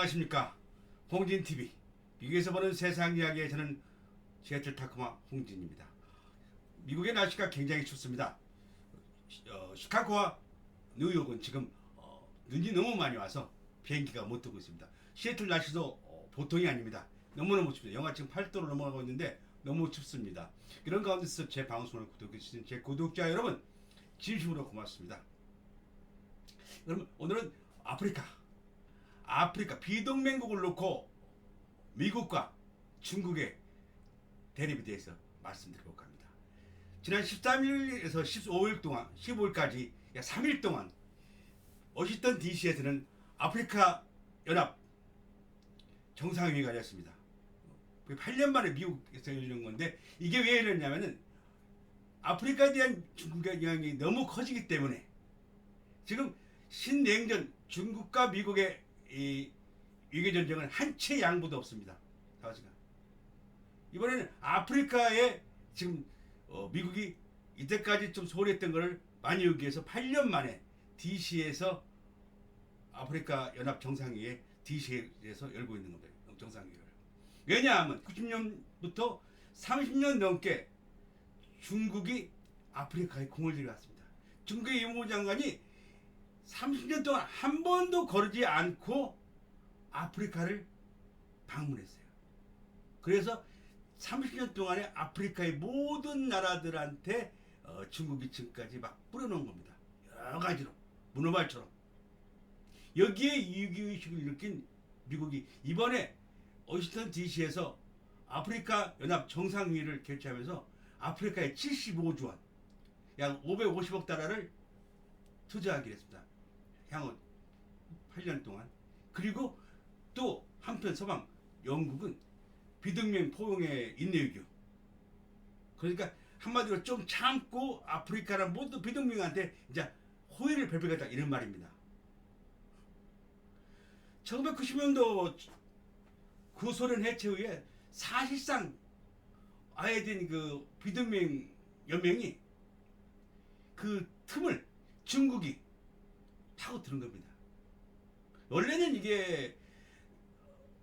안녕하십니까. 홍진TV 미국에서 보는 세상 이야기에 저는 시애틀 타코마 홍진입니다. 미국의 날씨가 굉장히 춥습니다. 시카고와 뉴욕은 지금 눈이 너무 많이 와서 비행기가 못 뜨고 있습니다. 시애틀 날씨도 보통이 아닙니다. 너무너무 춥습니다. 영하 지금 8도로 넘어가고 있는데 너무 춥습니다. 이런 가운데서 제 방송을 구독해주신 제 구독자 여러분 진심으로 고맙습니다. 여러분 오늘은 아프리카 비동맹국을 놓고 미국과 중국의 대립에 대해서 말씀드려볼까 합니다. 지난 13일에서 15일 동안 15일까지 약 3일 동안 워싱턴 DC에서는 아프리카 연합 정상회의가 열렸습니다. 8년 만에 미국에서 열린 건데 이게 왜 열렸냐면은 아프리카에 대한 중국의 영향이 너무 커지기 때문에 지금 신냉전 중국과 미국의 이 위계 전쟁은 한 채 양보도 없습니다. 이번에는 아프리카에 지금 미국이 이때까지 좀 소홀했던 것을 많이 하기 위해서 8년 만에 DC에서 아프리카 연합 정상회의에 DC에서 열고 있는 겁니다. 정상회의를. 왜냐하면 90년부터 30년 넘게 중국이 아프리카에 공을 들여왔습니다. 중국의 외무부 장관이 30년 동안 한 번도 거르지 않고 아프리카를 방문했어요. 그래서 30년 동안에 아프리카의 모든 나라들한테 중국이 지금까지 막 뿌려놓은 겁니다. 여러 가지로 문어발처럼. 여기에 이기의식을 느낀 미국이 이번에 워싱턴 DC에서 아프리카 연합 정상회의를 개최하면서 아프리카에 75조 원, 약 550억 달러를 투자하기로 했습니다. 향후 8년 동안. 그리고 또 한편 서방 영국은 비동맹 포용의 인내유교. 그러니까 한마디로 좀 참고 아프리카랑 모두 비동맹한테 이제 호의를 베풀겠다 이런 말입니다. 1990년도 구소련 해체 후에 사실상 아예 된 그 비동맹 연맹이 그 틈을 중국이 타고 드는 겁니다. 원래는 이게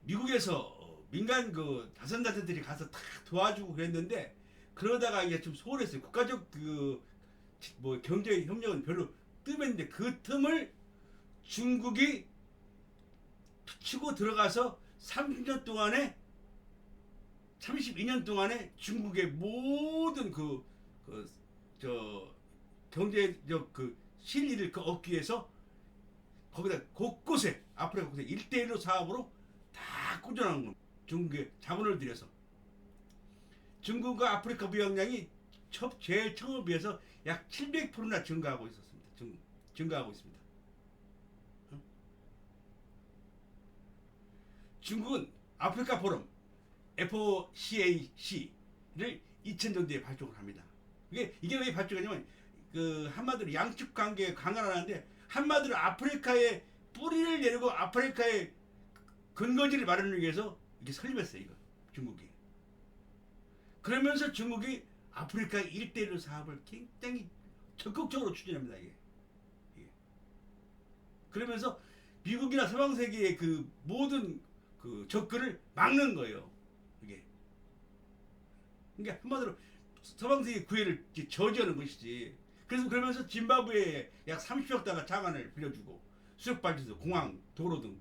미국에서 민간 그 자선단체들이 가서 다 도와주고 그랬는데 그러다가 이게 좀 소홀했어요. 국가적 그 뭐 경제 협력은 별로 뜸했는데 그 틈을 중국이 치고 들어가서 32년 동안에 중국의 모든 경제적 그 실리를 얻기 위해서 거기다 곳곳에 아프리카 곳에 1대1로 사업으로 다 꾸준한 겁니다. 중국에 자본을 들여서 중국과 아프리카 무역량이 제일 처음에 비해서 약 700%나 증가하고 있습니다. 중국은 아프리카 포럼 FOCAC를 2000년대에 발족을 합니다. 이게 왜 발족하냐면 그 한마디로 양측 관계 강화하는데 한마디로 아프리카에 뿌리를 내리고 아프리카의 근거지를 마련하기 위해서 이게 설립했어요. 이거 중국이. 그러면서 중국이 아프리카 1대1 사업을 굉장히 적극적으로 추진합니다. 이게. 그러면서 미국이나 서방 세계의 그 모든 그 접근을 막는 거예요. 이게. 그러니까 한마디로 서방 세계 구애를 저지하는 것이지. 그러면서 짐바브웨에 약 30억 달러 자산을 빌려주고 수력 발전소, 공항, 도로 등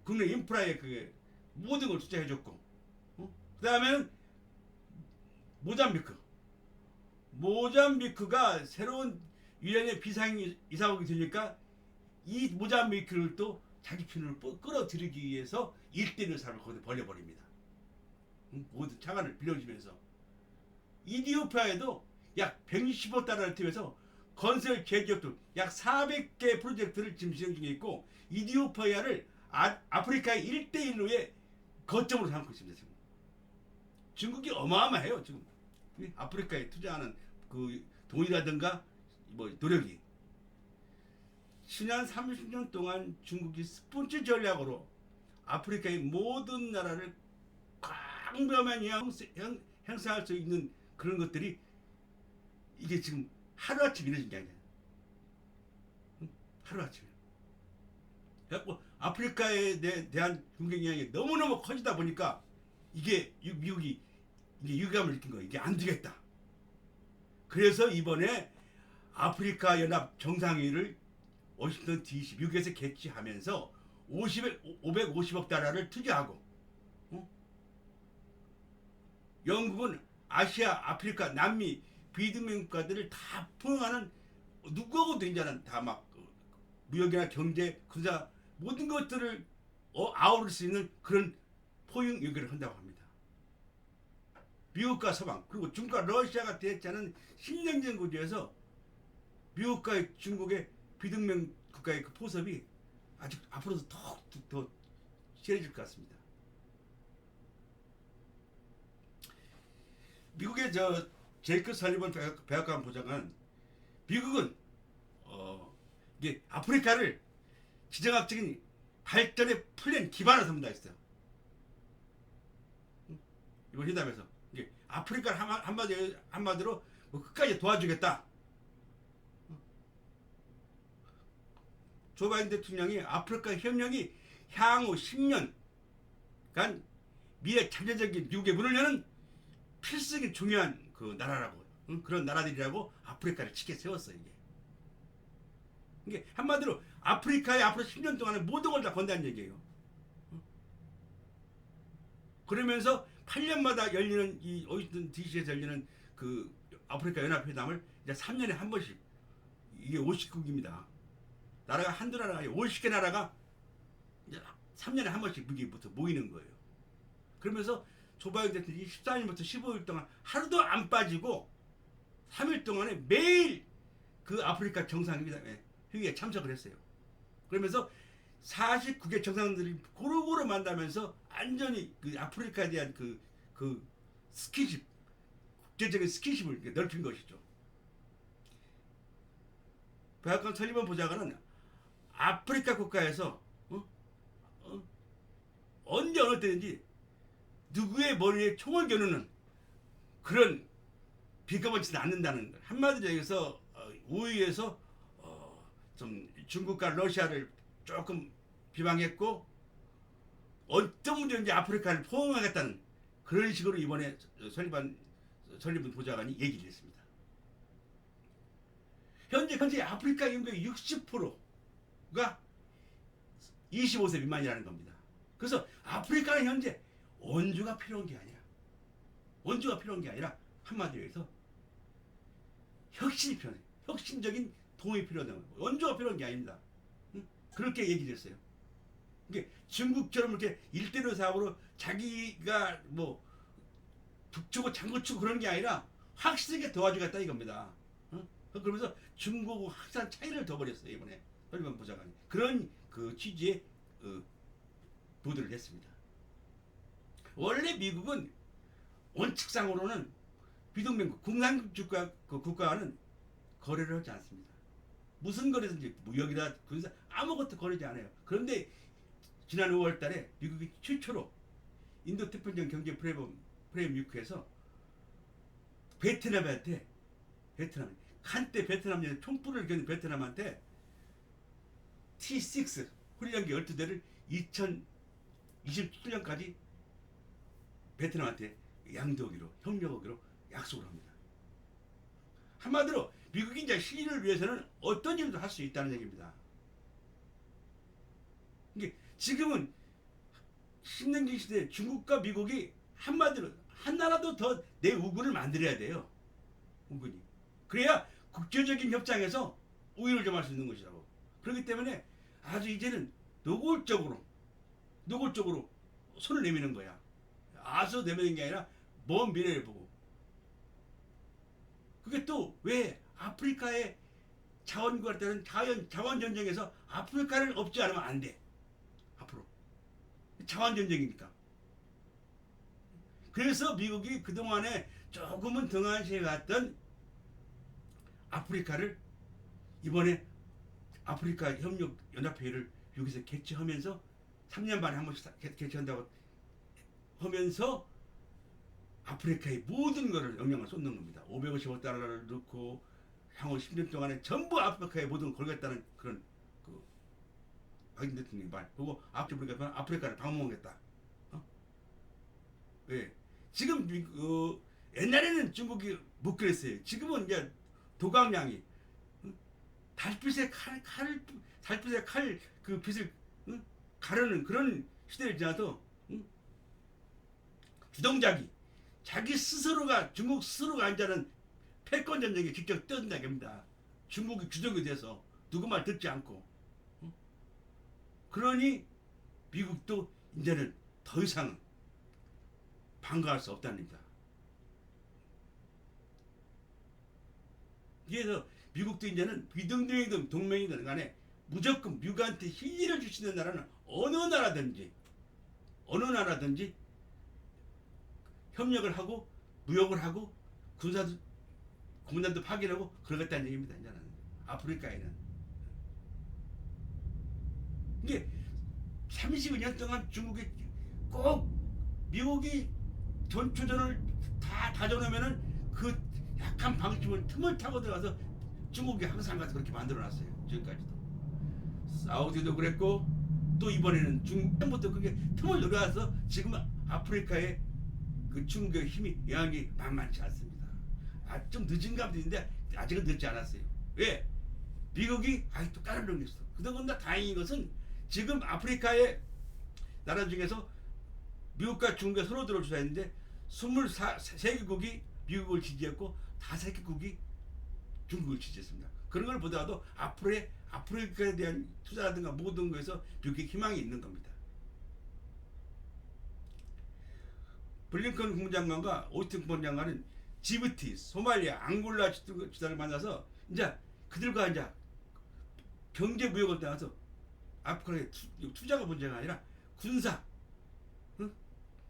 국내 인프라에 그 모든 걸 투자해줬고, 그 다음에는 모잠비크가 새로운 유엔의 비상이 이사오게 되니까 이 모잠비크를 또 자기 편으로 끌어들이기 위해서 1대1 사업을 거기다 벌려버립니다. 모든 자산을 빌려주면서 이디오피아에도 약 160억 달러를 투여해서 건설 계획도 약 400개 프로젝트를 지금 진행 중에 있고 이디오피아를 아프리카의 1대1로의 거점으로 삼고 있습니다. 지금 중국이 어마어마해요. 지금 아프리카에 투자하는 그 돈이라든가 뭐 노력이 지난 30년 동안 중국이 스폰지 전략으로 아프리카의 모든 나라를 광범위한 행사할 수 있는 그런 것들이 이게 지금 하루아침 이루어진 게 아니야. 하루아침에. 그래갖고 아프리카에 대한 중국 영향이 너무너무 커지다 보니까 이게 미국이 이제 유감을 느낀 거예요. 이게 안 되겠다. 그래서 이번에 아프리카 연합 정상회의를 워싱턴 DC 미국에서 개최하면서 550억 달러를 투자하고, 영국은 아시아, 아프리카, 남미 비등명 국가들을 다 포용하는, 누구하고도 이제는 다 막 무역이나 경제, 군사 모든 것들을 아우를 수 있는 그런 포용 연결을 한다고 합니다. 미국과 서방 그리고 중국과 러시아가 대체하는 10년전 구조에서 미국과 중국의 비등명 국가의 그 포섭이 아직 앞으로도 더 심해질 것 같습니다. 미국의 제이크 설리번 백악관 보좌관, 미국은 이게 아프리카를 지정학적인 발전의 플랜 기반으로 삼는다 했어요. 이번 회담에서 이게 아프리카를 한마디로 뭐 끝까지 도와주겠다. 조 바이든 대통령이 아프리카 협력이 향후 10년간 미래 잠재적인 미국의 문을 여는 필수적인 중요한 그 나라라고, 그런 나라들이라고 아프리카를 치게 세웠어요. 이게 한마디로 아프리카에 앞으로 10년 동안에 모든 걸 다 건다는 얘기예요. 그러면서 8년마다 열리는 이 워싱턴 DC에서 열리는 그 아프리카 연합회담을 이제 3년에 한 번씩, 이게 50국입니다. 나라가 한두 나라가 아니라 50개 나라가 이제 3년에 한 번씩 무기부터 모이는 거예요. 그러면서 조 바이든 대통령이 14일부터 15일 동안 하루도 안 빠지고 3일 동안에 매일 그 아프리카 정상회의에 참석을 했어요. 그러면서 49개 정상들이 고루고루 만나면서 안전히 그 아프리카에 대한 그 스킨십, 국제적인 스킨십을 넓힌 것이죠. 백악관 설리번 보좌관은 아프리카 국가에서 언제 어느 때든지 누구의 머리에 총을 겨누는 그런 비겁하지는 않는다는 걸, 한마디로 얘기해서 우위에서 좀 중국과 러시아를 조금 비방했고 어떤 문제인지 아프리카를 포용하겠다는 그런 식으로 이번에 설리번 보좌관이 얘기를 했습니다. 현재 아프리카 인구의 60%가 25세 미만이라는 겁니다. 그래서 아프리카는 현재 원주가 필요한 게 아니야. 원주가 필요한 게 아니라 한마디로 해서 혁신이 필요해. 혁신적인 도움이 필요하다. 원주가 필요한 게 아닙니다. 그렇게 얘기를 했어요. 이게 중국처럼 이렇게 일대로 사업으로 자기가 뭐 북치고 장구치고 그런 게 아니라 확실하게 도와주겠다 이겁니다. 그러면서 중국하고 확실한 차이를 둬버렸어요. 이번에 설리번 보좌관이 그런 그 취지의 보도를 했습니다. 원래 미국은 원칙상으로는 비동맹국 공산주의 국가와는 거래를 하지 않습니다. 무슨 거래든지 무역이나 군사 아무것도 거래하지 않아요. 그런데 지난 5월 달에 미국이 최초로 인도 태평양 경제 프레임 6에서 베트남 한때 베트남 총불을 겨눈 베트남한테 T6 훈련기 12대를 2027년까지 베트남한테 양도하기로, 협력하기로 약속을 합니다. 한마디로 미국이 이제 시위를 위해서는 어떤 일도 할 수 있다는 얘기입니다. 이게 지금은 신냉기 시대 중국과 미국이 한마디로 한 나라도 더 내 우군을 만들어야 돼요. 우군이. 그래야 국제적인 협상에서 우위를 점할 수 있는 것이라고. 그렇기 때문에 아주 이제는 노골적으로 손을 내미는 거야. 아주 내미는 게 아니라 먼 미래를 보고. 그게 또 왜 아프리카의 자원과 때는 자원 전쟁에서 아프리카를 없지 않으면 안 돼. 앞으로 자원 전쟁이니까. 그래서 미국이 그동안에 조금은 등한시해갔던 아프리카를 이번에 아프리카 협력 연합회의를 여기서 개최하면서 3년 만에 한 번씩 개최한다고 하면서 아프리카의 모든 것을 영향을 쏟는 겁니다. 550억 달러를 넣고 향후 10년 동안에 전부 아프리카의 모든 걸 걸겠다는 그런 바이든 대통령 말. 그리고 아프리카를 방문하겠다. 어? 왜? 지금 옛날에는 중국이 못 그랬어요. 지금은 이제 도강량이 달빛에 달빛에 그 빛을 가르는 그런 시대를 지나서 주동자기 자기 스스로가 중국 스스로가 앉아는 패권 전쟁에 직접 뛰어든다고 합니다. 중국이 주적이 돼서 누구 말 듣지 않고 그러니 미국도 이제는 더 이상 반가할 수 없답니다. 그래서 미국도 이제는 비동맹이든 동맹이든 간에 무조건 미국한테 희위를 주시는 나라는 어느 나라든지 협력을 하고 무역을 하고 군단도 파견하고 그러겠다는 얘기입니다. 이제는 아프리카에는 이게 32년 동안 중국이 꼭 미국이 전초전을 다 다져놓으면은 그 약한 방침을 틈을 타고 들어가서 중국이 항상 가서 그렇게 만들어놨어요. 지금까지도 사우디도 그랬고 또 이번에는 중국부터 그게 틈을 노려서 지금 아프리카에 그 중국의 힘이 영향이 만만치 않습니다. 좀 늦은 감도 있는데 아직은 늦지 않았어요. 왜? 미국이 아직도 까르르고 있어. 그동안 다행인 것은 지금 아프리카의 나라 중에서 미국과 중국이 서로 들어 조사했는데 23개국이 미국을 지지했고 5개국이 중국을 지지했습니다. 그런 걸 보더라도 앞으로의 아프리카에 대한 투자라든가 모든 것에서 미국의 희망이 있는 겁니다. 블링컨 국무장관과 오스틴 국무장관은 지부티, 소말리아, 앙골라 지도자를 만나서 이제 그들과 이제 경제 무역을 떠나서 아프리카의 투자가 문제가 아니라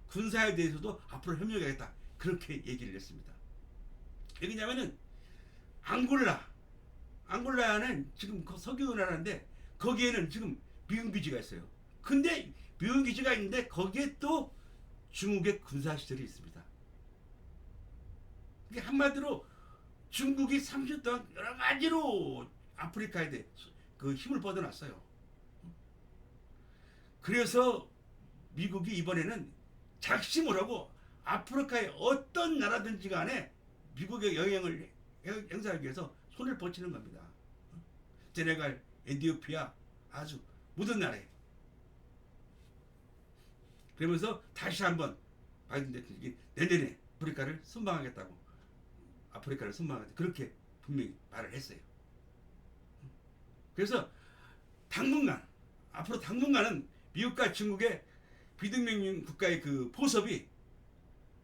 군사에 대해서도 앞으로 협력하겠다 그렇게 얘기를 했습니다. 왜냐면은 앙골라는 지금 석유 나라인데 거기에는 지금 미군 기지가 있어요. 근데 미군 기지가 있는데 거기에 또 중국의 군사 시설이 있습니다. 그게 한마디로 중국이 30년 동안 여러 가지로 아프리카에 대해 그 힘을 뻗어놨어요. 그래서 미국이 이번에는 작심을 하고 아프리카의 어떤 나라든지 간에 미국의 영향을 행사하기 위해서 손을 뻗치는 겁니다. 세네갈, 에티오피아 아주 모든 나라에. 그러면서 다시 한번 바이든 대통령이 내년에 아프리카를 선방하겠다 그렇게 분명히 말을 했어요. 그래서 앞으로 당분간은 미국과 중국의 비동맹 국가의 그 포섭이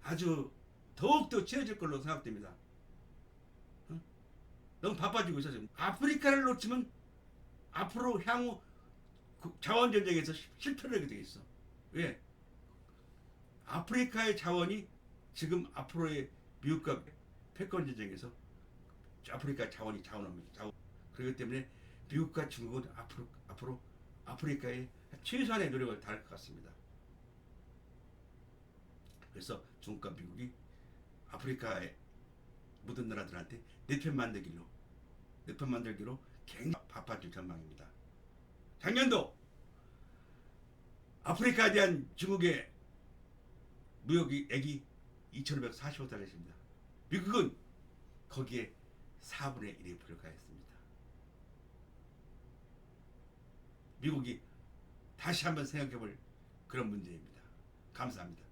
아주 더욱더 친해질 걸로 생각됩니다. 너무 바빠지고 있어요. 아프리카를 놓치면 앞으로 향후 자원 전쟁에서 실패를 하게 되어 있어. 왜? 아프리카의 자원이 지금 앞으로의 미국과 패권 전쟁에서 아프리카 자원이 자원합니다. 그렇기 때문에 미국과 중국은 앞으로 아프리카에 최소한의 노력을 다할 것 같습니다. 그래서 중국과 미국이 아프리카의 모든 나라들한테 내 편 만들기로 굉장히 바빠질 전망입니다. 작년도 아프리카에 대한 중국의 무역액이 2,545달러였습니다. 미국은 거기에 4분의 1에 불과했습니다. 미국이 다시 한번 생각해볼 그런 문제입니다. 감사합니다.